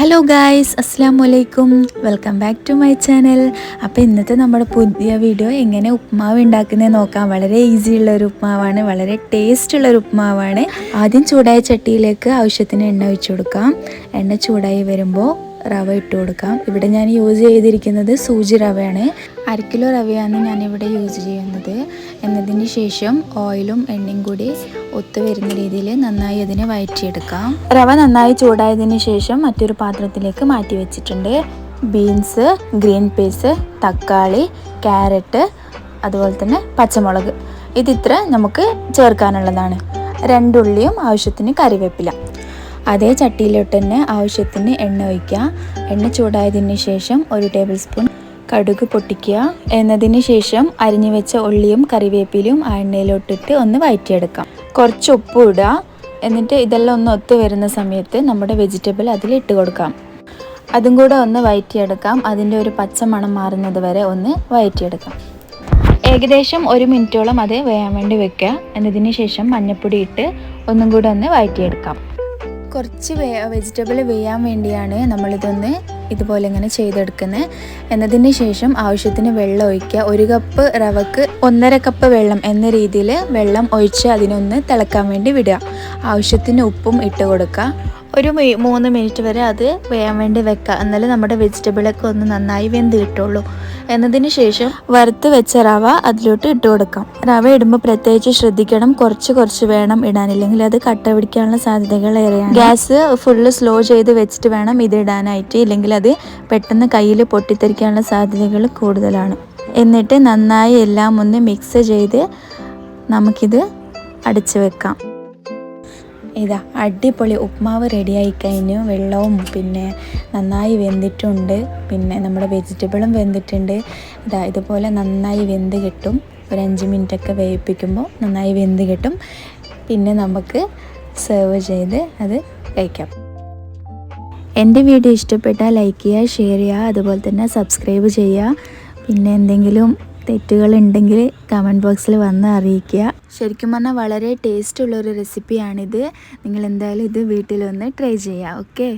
Hello guys, അസ്സലാമു അലൈക്കും. Welcome back to my channel. അപ്പോൾ ഇന്നത്തെ നമ്മുടെ പുതിയ വീഡിയോ എങ്ങനെ ഉപ്മാവ് ഉണ്ടാക്കുന്നത് നോക്കാം. വളരെ ഈസി ഉള്ളൊരു ഉപ്മാവാണ്, വളരെ ടേസ്റ്റുള്ളൊരു ഉപ്മാവാണ്. ആദ്യം ചൂടായ ചട്ടിയിലേക്ക് ആവശ്യത്തിന് എണ്ണ ഒഴിച്ചു കൊടുക്കാം. എണ്ണ ചൂടായി വരുമ്പോൾ റവ ഇട്ട് കൊടുക്കാം. ഇവിടെ ഞാൻ യൂസ് ചെയ്തിരിക്കുന്നത് സൂചി റവയാണ്. 1 കിലോ റവയാണ് ഞാനിവിടെ യൂസ് ചെയ്യുന്നത്. എന്നതിന് ശേഷം ഓയിലും എണ്ണയും കൂടി ഒത്തു വരുന്ന രീതിയിൽ നന്നായി അതിനെ വഴറ്റിയെടുക്കാം. റവ നന്നായി ചൂടായതിന് ശേഷം മറ്റൊരു പാത്രത്തിലേക്ക് മാറ്റി വെച്ചിട്ടുണ്ട്. ബീൻസ്, ഗ്രീൻ പീസ്, തക്കാളി, ക്യാരറ്റ്, അതുപോലെ തന്നെ പച്ചമുളക്, ഇതിത്ര നമുക്ക് ചേർക്കാനുള്ളതാണ്. 2 ഉള്ളിയും ആവശ്യത്തിന് കറിവേപ്പില. അതേ ചട്ടിയിലോട്ട് തന്നെ ആവശ്യത്തിന് എണ്ണ ഒഴിക്കുക. എണ്ണ ചൂടായതിന് ശേഷം 1 ടേബിൾ സ്പൂൺ കടുക് പൊട്ടിക്കുക. എന്നതിന് ശേഷം അരിഞ്ഞു വെച്ച ഉള്ളിയും കറിവേപ്പിലയും ആ എണ്ണയിലോട്ടിട്ട് ഒന്ന് വഴറ്റിയെടുക്കാം. കുറച്ച് ഉപ്പ് ഇടുക. എന്നിട്ട് ഇതെല്ലാം ഒന്ന് ഒത്തു വരുന്ന സമയത്ത് നമ്മുടെ വെജിറ്റബിൾ അതിലിട്ട് കൊടുക്കാം. അതും കൂടെ ഒന്ന് വഴറ്റിയെടുക്കാം. അതിൻ്റെ ഒരു പച്ച മണം മാറുന്നത് വരെ ഒന്ന് വഴറ്റിയെടുക്കാം. ഏകദേശം 1 മിനിറ്റോളം അത് വേകാൻ വേണ്ടി വെക്കുക. എന്നതിന് ശേഷം മഞ്ഞൾപ്പൊടി ഇട്ട് ഒന്നും കൂടെ ഒന്ന് വഴറ്റിയെടുക്കാം. കുറച്ച് വെജിറ്റബിൾ വേയാൻ വേണ്ടിയാണ് നമ്മളിതൊന്ന് ഇതുപോലെ ഇങ്ങനെ ചെയ്തെടുക്കുന്നത്. എന്നതിന് ശേഷം ആവശ്യത്തിന് വെള്ളം ഒഴിക്കുക. 1 കപ്പ് റവക്ക് 1.5 കപ്പ് വെള്ളം എന്ന രീതിയിൽ വെള്ളം ഒഴിച്ച് അതിനൊന്ന് തിളക്കാൻ വേണ്ടി വിടുക. ആവശ്യത്തിന് ഉപ്പും ഇട്ട് കൊടുക്കുക. ഒരു 3 മിനിറ്റ് വരെ അത് വേയാൻ വേണ്ടി വെക്കുക. എന്നാലും നമ്മുടെ വെജിറ്റബിളൊക്കെ ഒന്ന് നന്നായി വെന്ത് കിട്ടുള്ളൂ. എന്നതിന് ശേഷം വറുത്ത് വെച്ച റവ അതിലോട്ട് ഇട്ട് കൊടുക്കാം. റവ ഇടുമ്പോൾ പ്രത്യേകിച്ച് ശ്രദ്ധിക്കണം, കുറച്ച് വേണം ഇടാനില്ലെങ്കിൽ അത് കട്ട പിടിക്കാനുള്ള സാധ്യതകൾ ഏറെയാണ്. ഗ്യാസ് ഫുള്ള് സ്ലോ ചെയ്ത് വെച്ചിട്ട് വേണം ഇത് ഇടാനായിട്ട്, ഇല്ലെങ്കിൽ അത് പെട്ടെന്ന് കയ്യിൽ പൊട്ടിത്തെറിക്കാനുള്ള സാധ്യതകൾ കൂടുതലാണ്. എന്നിട്ട് നന്നായി എല്ലാം ഒന്ന് മിക്സ് ചെയ്ത് നമുക്കിത് അടച്ചു വെക്കാം. ഇതാ അടിപൊളി ഉപ്മാവ് റെഡിയായി കഴിഞ്ഞു. വെള്ളവും പിന്നെ നന്നായി വെന്തിട്ടുണ്ട്, പിന്നെ നമ്മുടെ വെജിറ്റബിളും വെന്തിട്ടുണ്ട്. ഇതുപോലെ നന്നായി വെന്ത് കിട്ടും. ഒരു 5 മിനിറ്റൊക്കെ വേവിപ്പിക്കുമ്പോൾ നന്നായി വെന്ത് കിട്ടും. പിന്നെ നമുക്ക് സെർവ് ചെയ്ത് അത് കഴിക്കാം. എൻ്റെ വീഡിയോ ഇഷ്ടപ്പെട്ടാൽ ലൈക്ക് ചെയ്യുക, ഷെയർ ചെയ്യുക, അതുപോലെ തന്നെ സബ്സ്ക്രൈബ് ചെയ്യുക. പിന്നെ എന്തെങ്കിലും തെറ്റുകളുണ്ടെങ്കിൽ കമൻറ്റ് ബോക്സിൽ വന്ന് അറിയിക്കുക. ശരിക്കും പറഞ്ഞാൽ വളരെ ടേസ്റ്റുള്ളൊരു റെസിപ്പിയാണിത്. നിങ്ങൾ എന്തായാലും ഇത് വീട്ടിലൊന്ന് ട്രൈ ചെയ്യുക. ഓക്കെ.